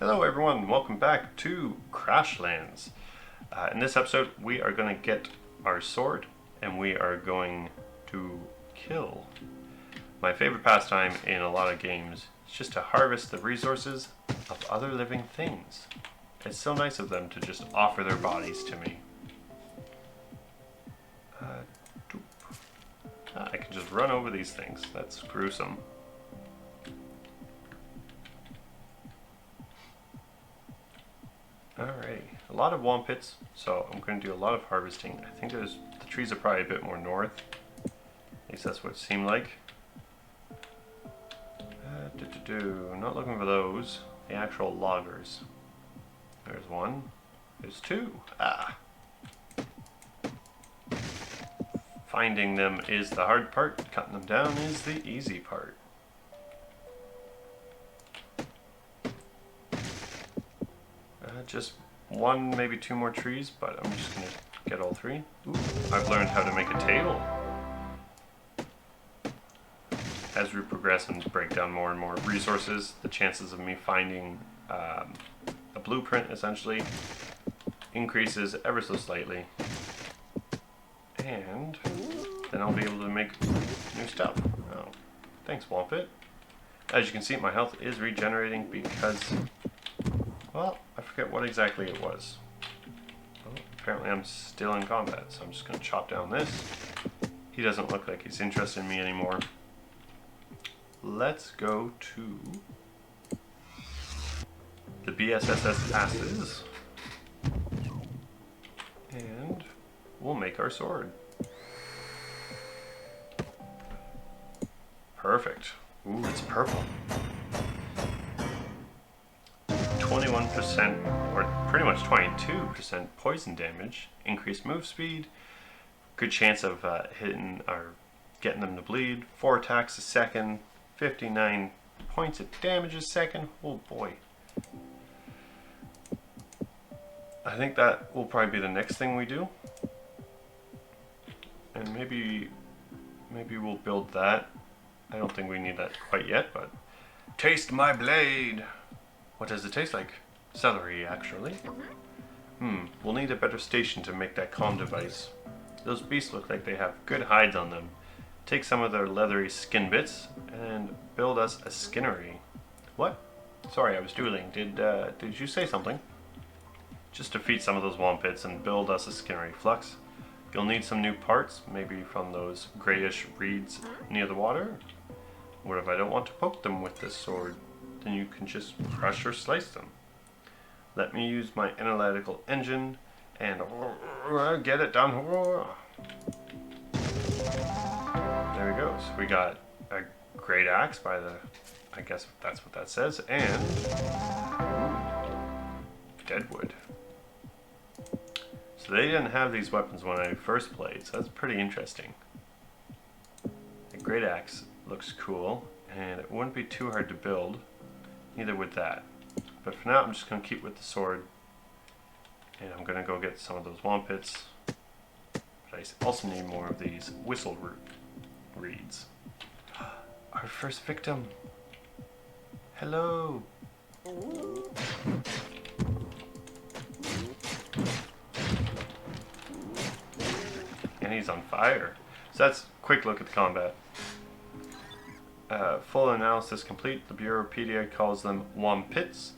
Hello everyone, welcome back to Crashlands. In this episode we are going to get our sword and we are going to kill. My favorite pastime in a lot of games is just to harvest the resources of other living things. It's so nice of them to just offer their bodies to me. I can just run over these things, that's gruesome. Alright, a lot of Wompits, so I'm going to do a lot of harvesting. I think the trees are probably a bit more north. At least that's what it seemed like. Not looking for those. The actual loggers. There's one. There's two. Finding them is the hard part. Cutting them down is the easy part. Just one, maybe two more trees, but I'm just going to get all three. Ooh, I've learned how to make a table. As we progress and break down more and more resources, the chances of me finding a blueprint essentially increases ever so slightly. And then I'll be able to make new stuff. Oh, thanks, Wompit. As you can see, my health is regenerating because, well, I forget what exactly it was. Well, apparently I'm still in combat, so I'm just going to chop down this. He doesn't look like he's interested in me anymore. Let's go to the BSSS asses, and we'll make our sword. Perfect. Ooh, it's purple. 21%, or pretty much 22% poison damage, increased move speed, good chance of hitting or getting them to bleed, 4 attacks a second, 59 points of damage a second. Oh boy. I think that will probably be the next thing we do. And maybe we'll build that. I don't think we need that quite yet, but taste my blade. What does it taste like? Celery, actually. We'll need a better station to make that comm device. Those beasts look like they have good hides on them. Take some of their leathery skin bits and build us a skinnery. What? Sorry, I was dueling. Did you say something? Just defeat some of those Wompits and build us a skinnery. Flux, you'll need some new parts, maybe from those grayish reeds near the water. What if I don't want to poke them with this sword? Then you can just crush or slice them. Let me use my analytical engine and get it done. There we go. So we got a great axe by the, I guess that's what that says, and deadwood. So they didn't have these weapons when I first played, so that's pretty interesting. A great axe looks cool, and it wouldn't be too hard to build. Neither would that. But for now, I'm just going to keep with the sword. And I'm going to go get some of those Wompits. But I also need more of these whistle reeds. Our first victim. Hello. And he's on fire. So that's a quick look at the combat. Full analysis complete. The Bureaupedia calls them Wompits,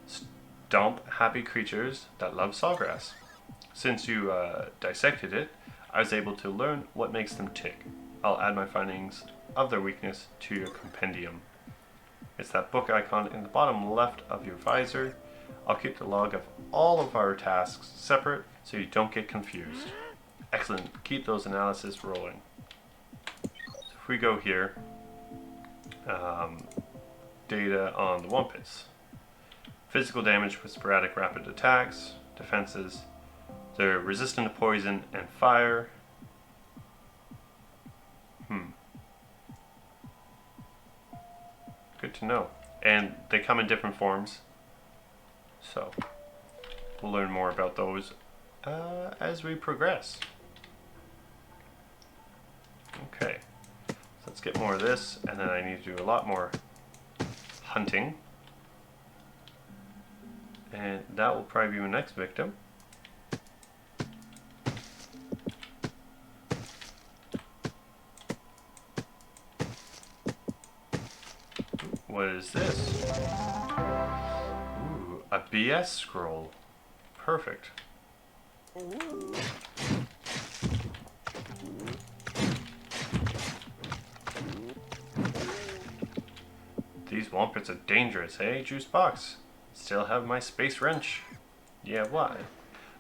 stomp happy creatures that love sawgrass. Since you dissected it, I was able to learn what makes them tick. I'll add my findings of their weakness to your compendium. It's that book icon in the bottom left of your visor. I'll keep the log of all of our tasks separate so you don't get confused. Excellent. Keep those analyses rolling. So if we go here, data on the Wompits. Physical damage with sporadic rapid attacks, defenses. They're resistant to poison and fire. Good to know. And they come in different forms. So we'll learn more about those as we progress. Okay. Let's get more of this, and then I need to do a lot more hunting. And that will probably be my next victim. What is this? Ooh, a BS scroll. Perfect. These Wompits are dangerous, eh? Juice box. Still have my space wrench. Yeah, why?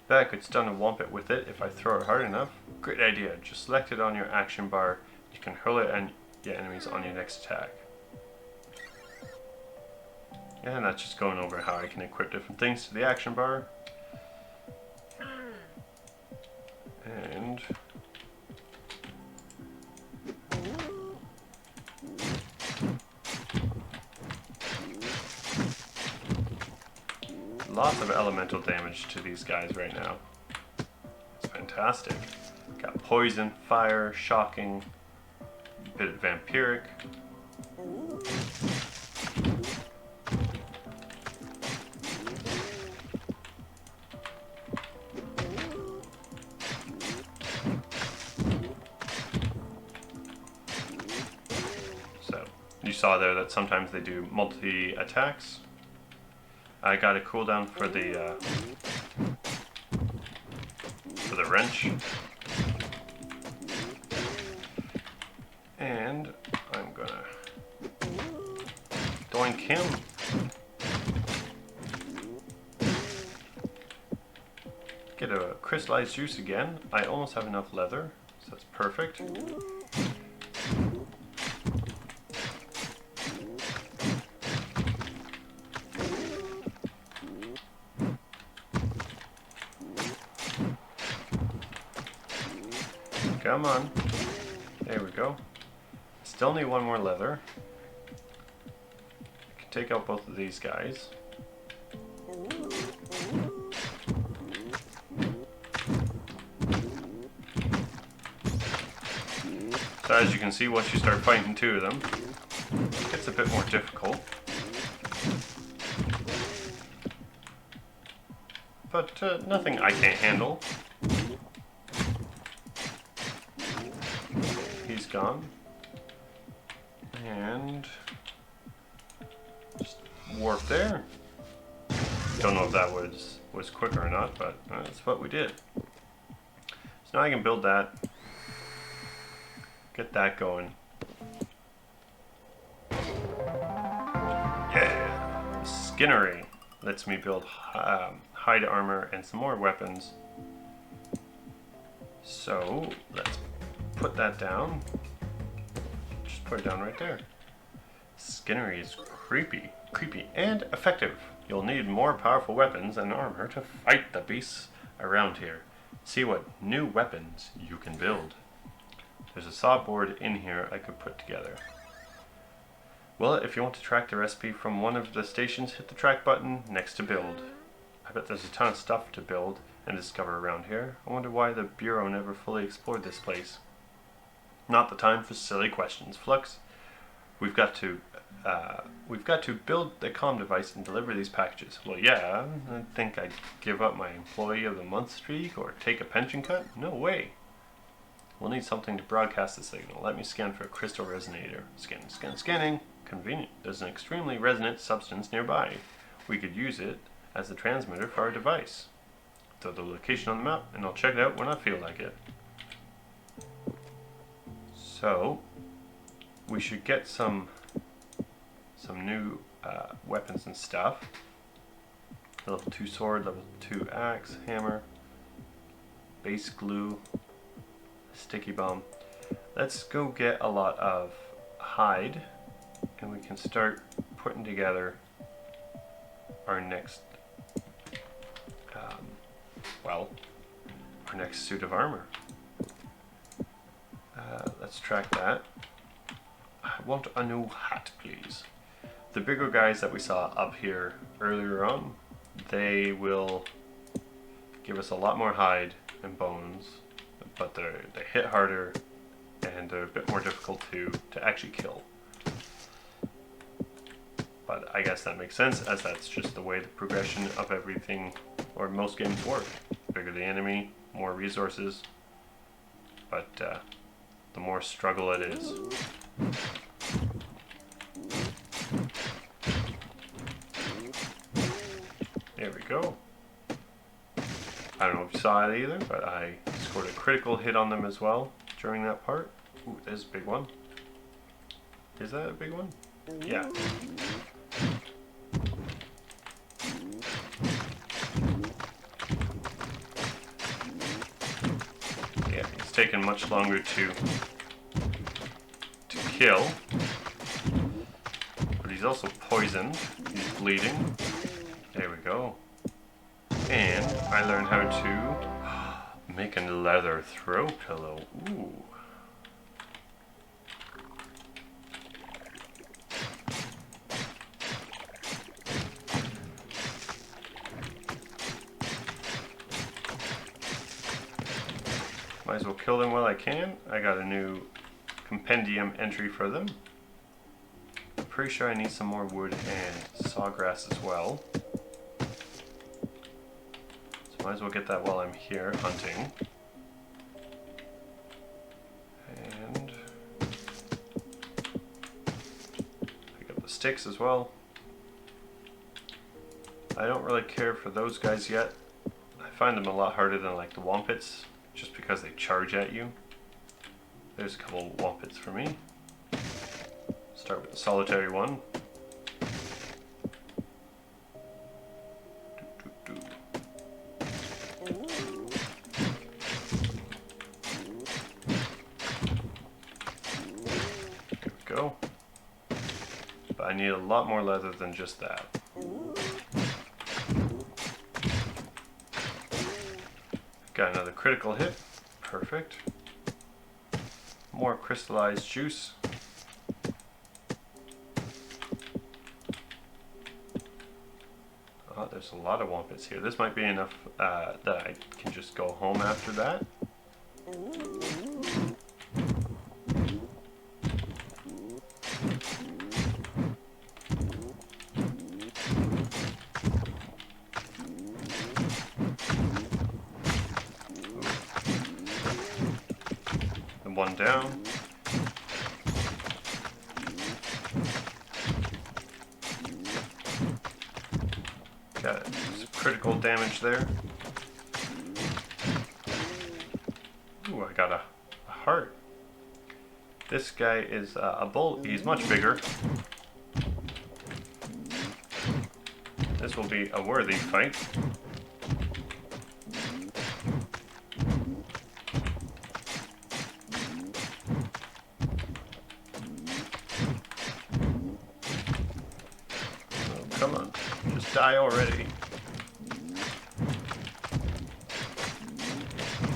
Bet I could stun a Wompit with it if I throw it hard enough. Great idea. Just select it on your action bar. You can hurl it at your enemies on your next attack. And that's just going over how I can equip different things to the action bar. And lots of elemental damage to these guys right now. It's fantastic. Got poison, fire, shocking, a bit of vampiric. You saw there that sometimes they do multi-attacks. I got a cooldown for the wrench. And I'm gonna doink him. Get a crystallized juice again. I almost have enough leather, so that's perfect. Come on. There we go. Still need one more leather. I can take out both of these guys. So as you can see, once you start fighting two of them, it gets a bit more difficult. But nothing I can't handle. He's gone. And just warp there. Don't know if that was quicker or not, but that's what we did. So now I can build that. Get that going. Yeah! Skinnery lets me build hide armor and some more weapons. So let's put that down. Just put it down right there. Skinnery is creepy and effective. You'll need more powerful weapons and armor to fight the beasts around here. See what new weapons you can build. There's a saw board in here I could put together. Well, if you want to track the recipe from one of the stations, hit the track button next to build. I bet there's a ton of stuff to build and discover around here. I wonder why the Bureau never fully explored this place. Not the time for silly questions, Flux. We've got to build the comm device and deliver these packages. Well, yeah, I think I'd give up my Employee of the Month streak or take a pension cut? No way. We'll need something to broadcast the signal. Let me scan for a crystal resonator. Scanning. Convenient. There's an extremely resonant substance nearby. We could use it as the transmitter for our device. Throw the location on the map, and I'll check it out when I feel like it. So, we should get some new weapons and stuff. Level 2 sword, level 2 axe, hammer, base glue, sticky bomb. Let's go get a lot of hide, and we can start putting together our next, our next suit of armor. Let's track that. I want a new hat, please. The bigger guys that we saw up here earlier on, they will give us a lot more hide and bones, but they hit harder and they're a bit more difficult to actually kill. But I guess that makes sense, as that's just the way the progression of everything, or most games work. Bigger the enemy, more resources, but the more struggle it is. There we go. I don't know if you saw it either, but I scored a critical hit on them as well during that part. Ooh, there's a big one. Is that a big one? Yeah. Yeah, it's taken much longer to kill. But he's also poisoned. He's bleeding. There we go. And I learned how to make a leather throw pillow. Ooh. Might as well kill them while I can. I got a new compendium entry for them. I'm pretty sure I need some more wood and sawgrass as well. So might as well get that while I'm here hunting. And pick up the sticks as well. I don't really care for those guys yet. I find them a lot harder than like the Wompits, just because they charge at you. There's a couple Wompits for me. Start with the solitary one. There we go. But I need a lot more leather than just that. Got another critical hit. Perfect. More crystallized juice. Oh, there's a lot of Wompits here. This might be enough that I can just go home after that. One down. Got some critical damage there. Ooh, I got a heart. This guy is a bull. He's much bigger. This will be a worthy fight. Come on, just die already.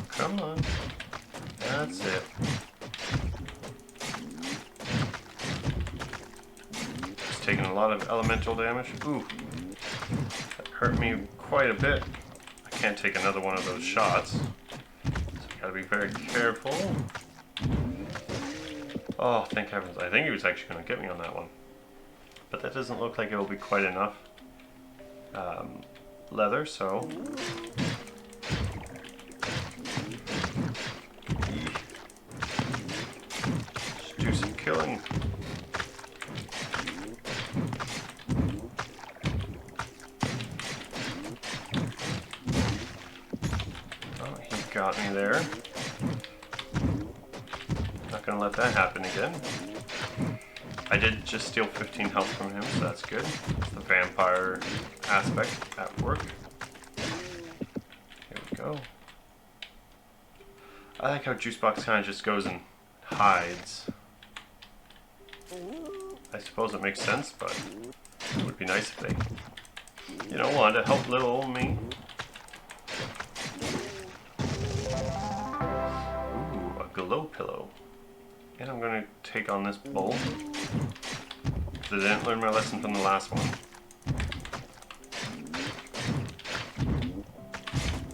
Come on. That's it. Just taking a lot of elemental damage. Ooh, that hurt me quite a bit. I can't take another one of those shots, so I gotta be very careful. Oh, thank heavens. I think he was actually gonna get me on that one. But that doesn't look like it will be quite enough leather, so just do some killing. Oh, he got me there. Not gonna let that happen again. I did just steal 15 health from him, so that's good. It's the vampire aspect at work. Here we go. I like how Juicebox kind of just goes and hides. I suppose it makes sense, but it would be nice if they, you know, wanted to help little old me. Ooh, a glow pillow. And I'm going to take on this bowl. I didn't learn my lesson from the last one.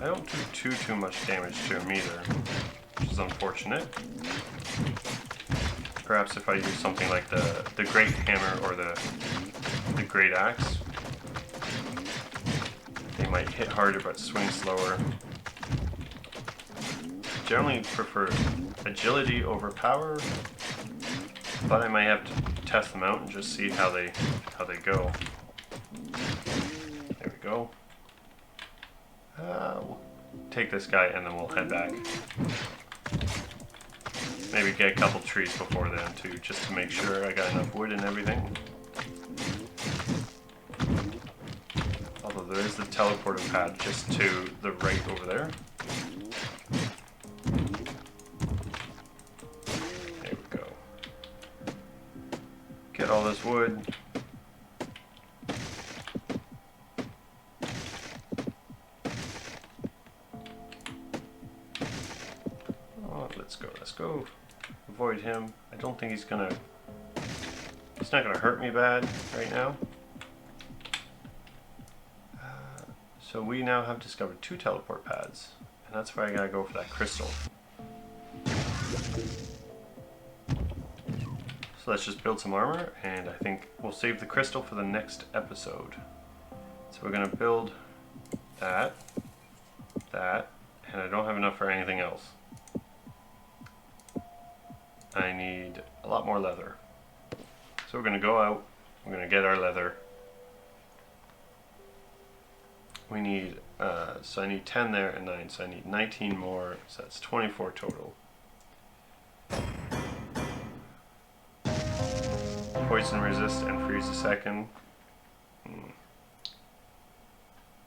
I don't do too much damage to him either, which is unfortunate. Perhaps if I use something like the Great Hammer or the the great axe. They might hit harder but swing slower. Generally prefer agility over power, but I might have to test them out and just see how they go. There we go. We'll take this guy and then we'll head back. Maybe get a couple trees before then too, just to make sure I got enough wood and everything. Although there is the teleporter pad just to the right over there. There we go. Get all this wood. Oh, let's go. Avoid him. I don't think he's not gonna hurt me bad right now. So we now have discovered 2 teleport pads, and that's where I gotta go for that crystal. So let's just build some armor, and I think we'll save the crystal for the next episode. So we're gonna build that, and I don't have enough for anything else. I need a lot more leather. So we're gonna go out, we're gonna get our leather. We need, so I need 10 there and 9, so I need 19 more, so that's 24 total. Poison resist and freeze a second.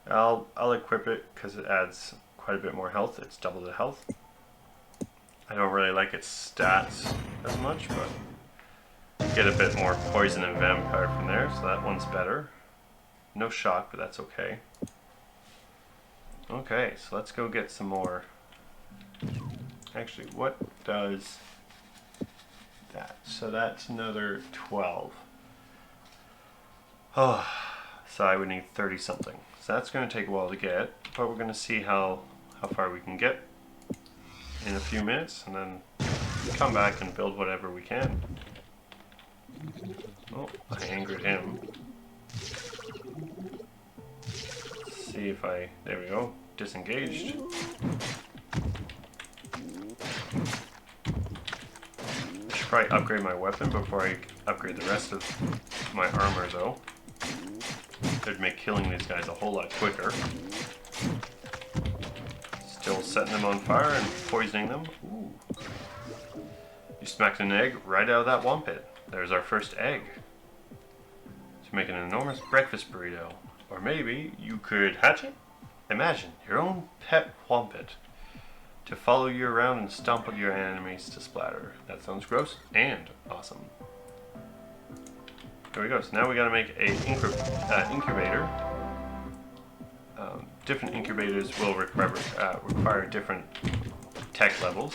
I'll equip it because it adds quite a bit more health. It's double the health. I don't really like its stats as much, but get a bit more poison and vampire from there, so that one's better. No shock, but that's okay. Okay, so let's go get some more. Actually, what does that? So that's another 12. Oh, so I would need 30 something. So that's going to take a while to get, but we're going to see how far we can get in a few minutes, and then come back and build whatever we can. Oh, I angered him. See if there we go, disengaged. I should probably upgrade my weapon before I upgrade the rest of my armor though. It'd make killing these guys a whole lot quicker. Still setting them on fire and poisoning them. Ooh. You smacked an egg right out of that wompit. There's our first egg. To make an enormous breakfast burrito. Or maybe you could hatch it? Imagine your own pet wompit to follow you around and stomp on your enemies to splatter. That sounds gross and awesome. There we go. So now we gotta make a incubator. Different incubators will require different tech levels.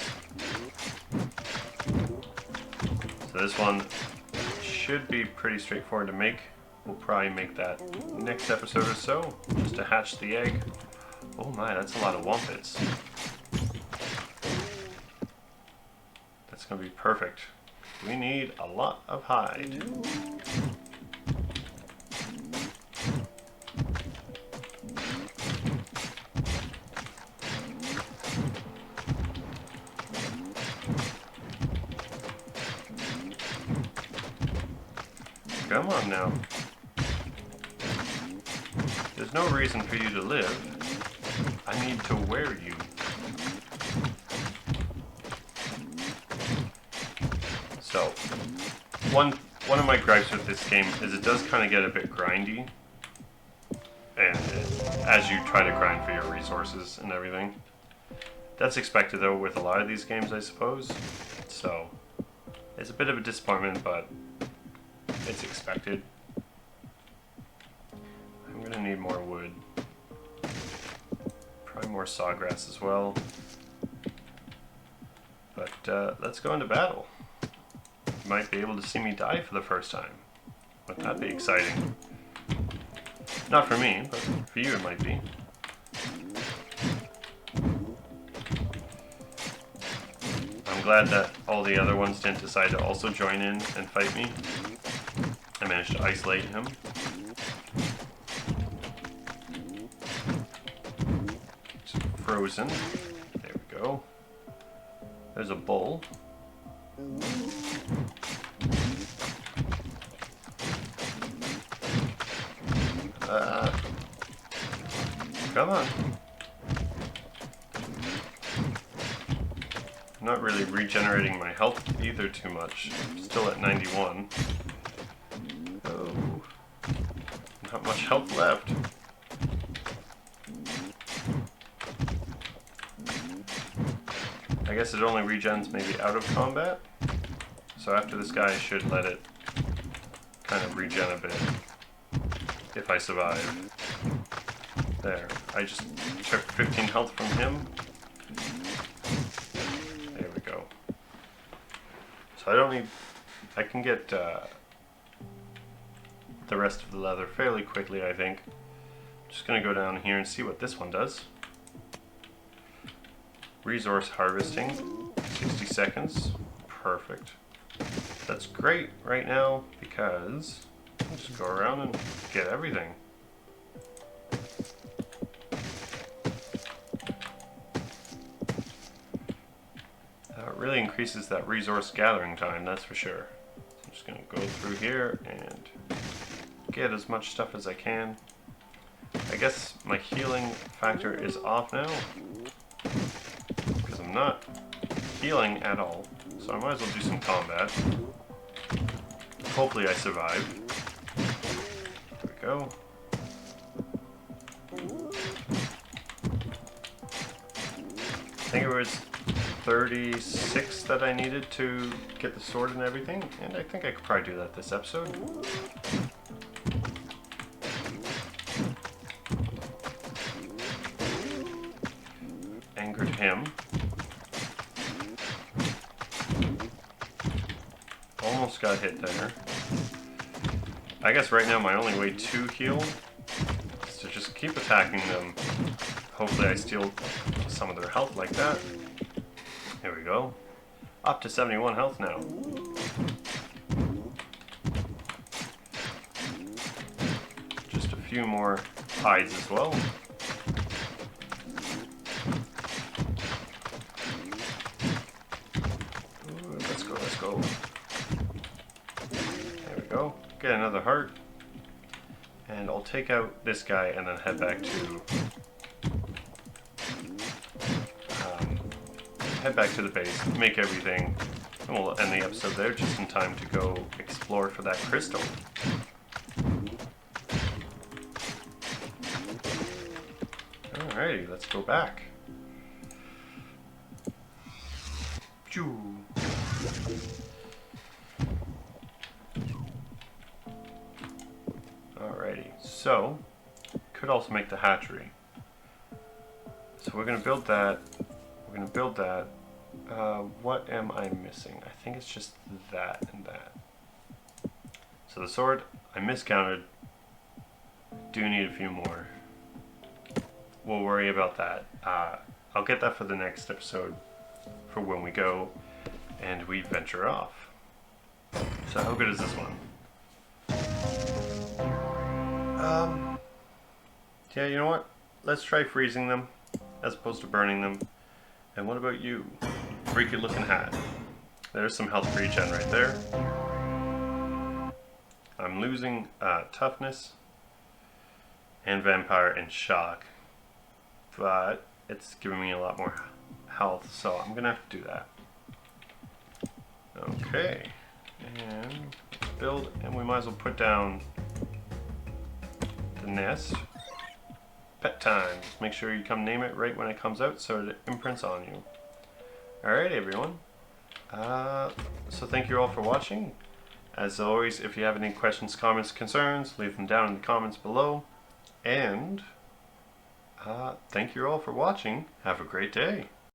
So this one should be pretty straightforward to make. We'll probably make that next episode or so, just to hatch the egg. Oh my, that's a lot of wompits. That's gonna be perfect. We need a lot of hide. Come on now. There's no reason for you to live. I need to wear you. So, one of my gripes with this game is it does kind of get a bit grindy. And as you try to grind for your resources and everything. That's expected though with a lot of these games, I suppose. So, it's a bit of a disappointment, but it's expected. I'm gonna need more wood. Probably more sawgrass as well. But let's go into battle. You might be able to see me die for the first time. Wouldn't that be exciting? Not for me, but for you it might be. I'm glad that all the other ones didn't decide to also join in and fight me. I managed to isolate him. frozen. There we go. There's a bull. Come on. I'm not really regenerating my health either too much. I'm still at 91. Oh, not much health left. I guess it only regens maybe out of combat. So after this guy, I should let it kind of regen a bit. If I survive. There. I just took 15 health from him. There we go. So I don't need... I can get the rest of the leather fairly quickly, I think. Just gonna go down here and see what this one does. Resource harvesting. 60 seconds. Perfect. That's great right now because I'll just go around and get everything. It really increases that resource gathering time, that's for sure. So I'm just going to go through here and get as much stuff as I can. I guess my healing factor is off now because I'm not healing at all. So I might as well do some combat. Hopefully I survive. There we go. I think it was 36 that I needed to get the sword and everything, and I think I could probably do that this episode. Angered him. Almost got hit there. I guess right now my only way to heal is to just keep attacking them. Hopefully I steal some of their health like that. There we go. Up to 71 health now. Just a few more hides as well. Ooh, let's go, let's go. There we go. Get another heart. And I'll take out this guy and then head back to the base, make everything, and we'll end the episode there just in time to go explore for that crystal. Alrighty, let's go back. Choo. Alrighty, so could also make the hatchery. So we're gonna build that. We're gonna build that. What am I missing? I think it's just that and that. So the sword, I miscounted. Do need a few more. We'll worry about that. I'll get that for the next episode, for when we go and we venture off. So how good is this one? Yeah, you know what? Let's try freezing them as opposed to burning them. And what about you? Freaky looking hat. There's some health regen right there. I'm losing toughness and vampire and shock, but it's giving me a lot more health, so I'm gonna have to do that. Okay, and build, and we might as well put down the nest. Pet time. Just make sure you come name it right when it comes out so it imprints on you. Alright everyone. So thank you all for watching. As always, if you have any questions, comments, concerns, leave them down in the comments below. And thank you all for watching. Have a great day.